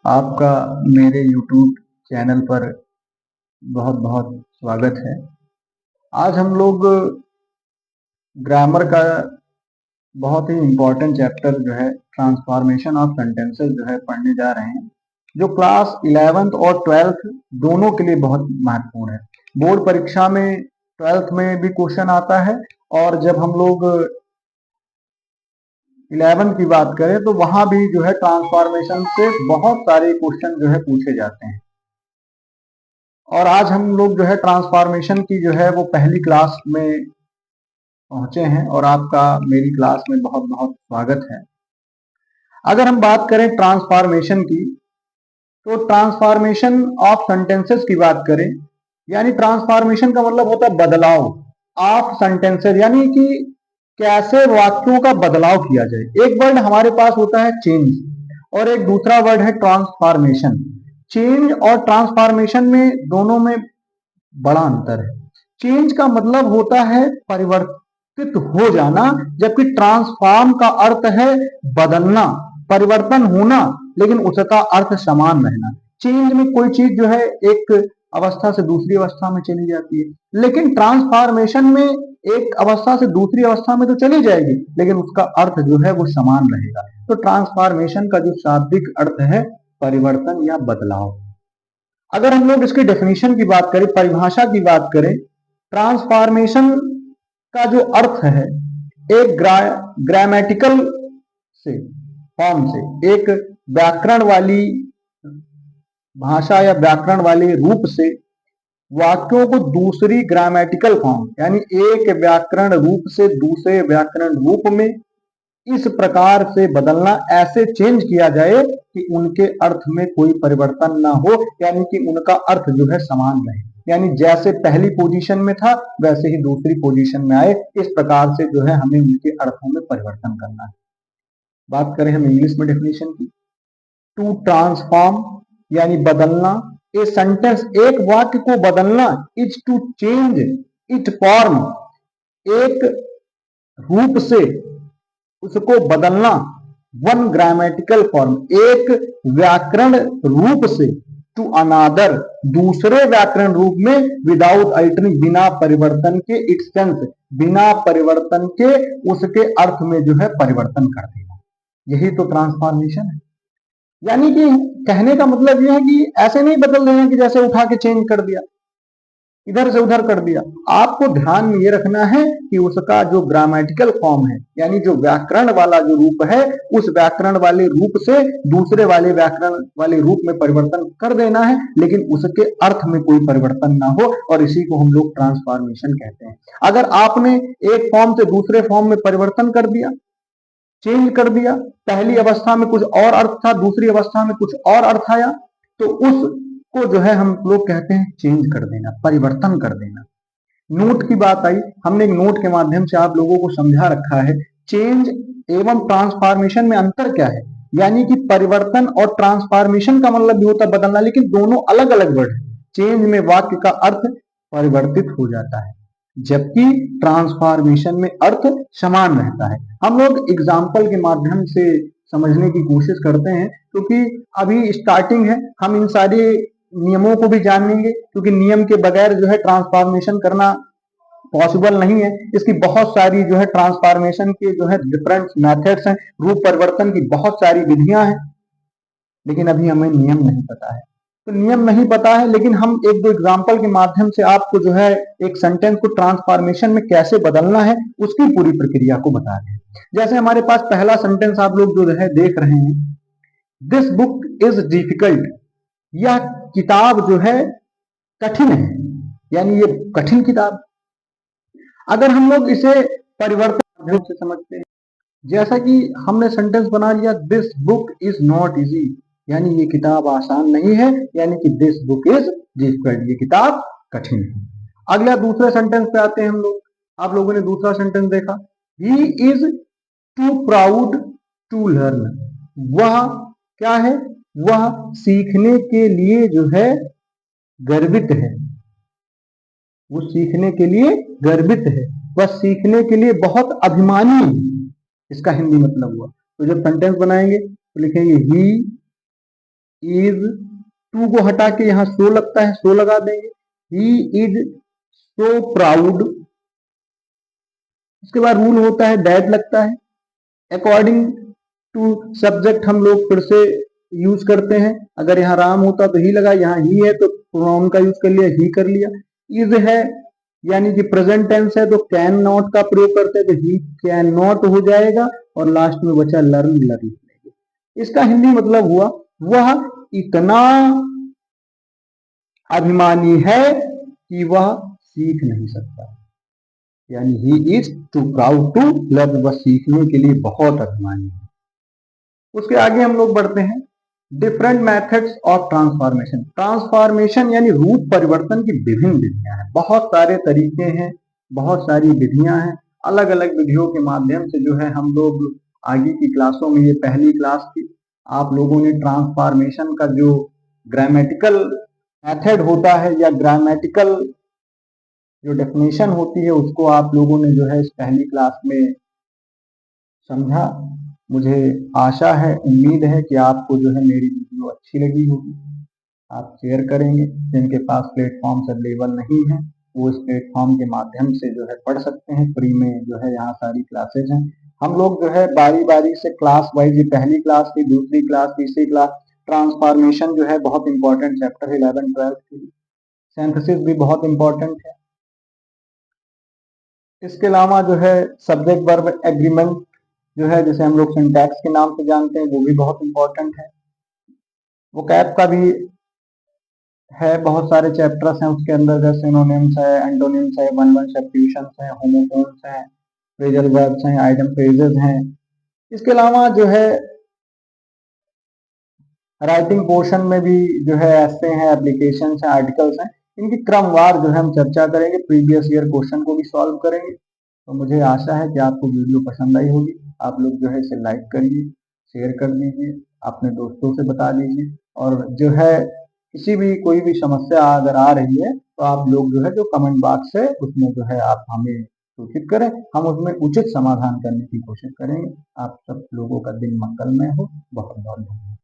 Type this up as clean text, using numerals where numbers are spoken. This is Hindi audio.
आपका मेरे YouTube चैनल पर बहुत बहुत स्वागत है। आज हम लोग ग्रामर का बहुत ही इम्पोर्टेंट चैप्टर जो है ट्रांसफॉर्मेशन ऑफ सेंटेंसेस जो है पढ़ने जा रहे हैं, जो क्लास 11th और 12th दोनों के लिए बहुत महत्वपूर्ण है। बोर्ड परीक्षा में 12th में भी क्वेश्चन आता है, और जब हम लोग 11th की बात करें तो वहां भी जो है ट्रांसफॉर्मेशन से बहुत सारे क्वेश्चन जो है पूछे जाते हैं। और आज हम लोग जो है ट्रांसफॉर्मेशन की जो है वो पहली क्लास में पहुंचे हैं, और आपका मेरी क्लास में बहुत बहुत स्वागत है। अगर हम बात करें ट्रांसफॉर्मेशन की, तो ट्रांसफॉर्मेशन ऑफ सेंटेंसेस की बात करें, यानी ट्रांसफॉर्मेशन का मतलब होता है बदलाव ऑफ सेंटेंसेस, यानी कि कैसे वाक्यों का बदलाव किया जाए। एक वर्ड हमारे पास होता है चेंज, और एक दूसरा वर्ड है ट्रांसफॉर्मेशन। चेंज और ट्रांसफॉर्मेशन में दोनों में बड़ा अंतर है। चेंज का मतलब होता है परिवर्तित हो जाना, जबकि ट्रांसफॉर्म का अर्थ है बदलना, परिवर्तन होना, लेकिन उसका अर्थ समान रहना। चेंज में कोई चीज जो है एक अवस्था से दूसरी अवस्था में चली जाती है, लेकिन ट्रांसफॉर्मेशन में एक अवस्था से दूसरी अवस्था में तो चली जाएगी, लेकिन उसका अर्थ जो है वो समान रहेगा। तो ट्रांसफॉर्मेशन का जो शाब्दिक अर्थ है परिवर्तन या बदलाव। अगर हम लोग इसकी डेफिनेशन की बात करें, परिभाषा की बात करें, ट्रांसफॉर्मेशन का जो अर्थ है एक ग्रामेटिकल से फॉर्म से, एक व्याकरण वाली भाषा या व्याकरण वाले रूप से वाक्यों को दूसरी ग्रामेटिकल फॉर्म, यानी एक व्याकरण रूप से दूसरे व्याकरण रूप में इस प्रकार से बदलना, ऐसे चेंज किया जाए कि उनके अर्थ में कोई परिवर्तन ना हो, यानी कि उनका अर्थ जो है समान रहे। यानी जैसे पहली पोजीशन में था वैसे ही दूसरी पोजीशन में आए, इस प्रकार से जो है हमें उनके अर्थों में परिवर्तन करना है। बात करें हम इंग्लिश में डेफिनेशन की, टू ट्रांसफॉर्म यानी बदलना, ए सेंटेंस एक वाक्य को बदलना, is to change it form, एक रूप से उसको बदलना, वन ग्रामेटिकल फॉर्म, एक व्याकरण रूप से, टू अनादर दूसरे व्याकरण रूप में, विदाउट अल्टरिंग बिना परिवर्तन के, इट्स सेंस बिना परिवर्तन के उसके अर्थ में जो है परिवर्तन कर देना। यही तो ट्रांसफॉर्मेशन है। यानी कि कहने का मतलब यह है कि ऐसे नहीं बदल देना कि जैसे उठा के चेंज कर दिया, इधर से उधर कर दिया। आपको ध्यान में ये रखना है कि उसका जो ग्रामेटिकल फॉर्म है, यानी जो व्याकरण वाला जो रूप है, उस व्याकरण वाले रूप से दूसरे वाले व्याकरण वाले रूप में परिवर्तन कर देना है, लेकिन उसके अर्थ में कोई परिवर्तन ना हो, और इसी को हम लोग ट्रांसफॉर्मेशन कहते हैं। अगर आपने एक फॉर्म से दूसरे फॉर्म में परिवर्तन कर दिया, चेंज कर दिया, पहली अवस्था में कुछ और अर्थ था, दूसरी अवस्था में कुछ और अर्थ आया, तो उसको जो है हम लोग कहते हैं चेंज कर देना, परिवर्तन कर देना। नोट की बात आई, हमने एक नोट के माध्यम से आप लोगों को समझा रखा है चेंज एवं ट्रांसफॉर्मेशन में अंतर क्या है। यानी कि परिवर्तन और ट्रांसफॉर्मेशन का मतलब भी होता है बदलना, लेकिन दोनों अलग अलग वर्ड है। चेंज में वाक्य का अर्थ परिवर्तित हो जाता है, जबकि ट्रांसफॉर्मेशन में अर्थ समान रहता है। हम लोग एग्जाम्पल के माध्यम से समझने की कोशिश करते हैं, क्योंकि अभी स्टार्टिंग है, हम इन सारे नियमों को भी जानेंगे, क्योंकि नियम के बगैर जो है ट्रांसफॉर्मेशन करना पॉसिबल नहीं है। इसकी बहुत सारी जो है ट्रांसफॉर्मेशन के जो है डिफरेंट मेथड्स हैं, रूप परिवर्तन की बहुत सारी विधियां हैं, लेकिन अभी हमें नियम नहीं पता है। तो नियम नहीं पता है, लेकिन हम एक दो एग्जाम्पल के माध्यम से आपको जो है एक सेंटेंस को ट्रांसफॉर्मेशन में कैसे बदलना है उसकी पूरी प्रक्रिया को बता रहे हैं। जैसे हमारे पास पहला सेंटेंस आप लोग जो है देख रहे हैं, दिस बुक इज डिफिकल्ट, यह किताब जो है कठिन है, यानी ये कठिन किताब। अगर हम लोग इसे परिवर्तन रूप से समझते हैं, जैसा कि हमने सेंटेंस बना लिया, this book is not easy, यानी ये किताब आसान नहीं है, यानी कि दिस बुक इज डिफिकल्ट, ये किताब कठिन है। अगला दूसरे सेंटेंस पे आते हैं हम लोग। आप लोगों ने दूसरा सेंटेंस देखा, he is too proud to learn, वह क्या है, वह सीखने के लिए जो है गर्वित है, वो सीखने के लिए गर्वित है, वह सीखने के लिए बहुत अभिमानी है, इसका हिंदी मतलब हुआ। तो जब सेंटेंस बनाएंगे तो लिखेंगे ही इज, टू को हटा के यहाँ सो लगता है, सो लगा देंगे। He is so proud. उसके बाद रूल होता है दैट लगता है। अकॉर्डिंग टू सब्जेक्ट हम लोग फिर से यूज करते हैं। अगर यहाँ राम होता तो ही लगा, यहाँ ही है तो प्रोनाउन का यूज कर लिया, ही कर लिया। इज है यानी कि प्रेजेंट टेंस है तो कैन नॉट का प्रयोग करते हैं तो ही कैन नॉट हो जाएगा, और लास्ट में बचा लर्न, लर्न। इसका हिंदी मतलब हुआ वह इतना अभिमानी है कि वह सीख नहीं सकता। यानी he is too proud to learn, वह सीखने के लिए बहुत अभिमानी है। उसके आगे हम लोग बढ़ते हैं different methods of transformation. Transformation यानी रूप परिवर्तन की विभिन्न विधियां हैं, बहुत सारे तरीके हैं, बहुत सारी विधियां हैं। अलग अलग विधियों के माध्यम से जो है हम लोग आगे की क्लासों में, ये पहली क्लास थी, आप लोगों ने ट्रांसफॉर्मेशन का जो ग्रामेटिकल मेथड होता है या ग्रामेटिकल जो डेफिनेशन होती है उसको आप लोगों ने जो है इस पहली क्लास में समझा। मुझे आशा है, उम्मीद है कि आपको जो है मेरी वीडियो अच्छी लगी होगी। आप शेयर करेंगे। जिनके पास प्लेटफॉर्म्स अवेलेबल नहीं है वो इस प्लेटफॉर्म के माध्यम से जो है पढ़ सकते हैं, फ्री में जो है यहाँ सारी क्लासेज हैं। हम लोग जो है बारी बारी से क्लास वाइज, ये पहली क्लास थी, दूसरी क्लास, तीसरी क्लास, ट्रांसफॉर्मेशन जो है बहुत इंपॉर्टेंट चैप्टर 11 12 के लिए, सिंथेसिस भी बहुत इंपॉर्टेंट है। इसके अलावा जो है सब्जेक्ट वर्ब एग्रीमेंट जो है, जिसे हम लोग सिंटैक्स के नाम से जानते हैं, वो भी बहुत इंपॉर्टेंट है। वो कैप का भी है, बहुत सारे चैप्टर्स हैं उसके अंदर, जैसे सिनोनिम्स है, एंटोनिम्स है, वन वन सब्स्टिट्यूशंस है, होमोफोन्स हैं, फ्रेजल वर्ब्स हैं, आइटम फ्रेजेस हैं। इसके अलावा जो है राइटिंग पोर्शन में भी जो है ऐसे हैं, एप्लीकेशंस हैं, आर्टिकल्स हैं। इनकी क्रमवार जो है हम चर्चा करेंगे, प्रीवियस ईयर क्वेश्चन को भी सॉल्व करेंगे। तो मुझे आशा है कि आपको वीडियो पसंद आई होगी। आप लोग जो है इसे लाइक करिए, शेयर कर दीजिए, अपने दोस्तों से बता दीजिए, और जो है किसी भी कोई भी समस्या अगर आ रही है तो आप लोग जो है जो कमेंट बॉक्स है उसमें जो है आप हमें सूचित करें, हम उसमें उचित समाधान करने की कोशिश करेंगे। आप सब लोगों का दिन मंगलमय हो। बहुत बहुत धन्यवाद।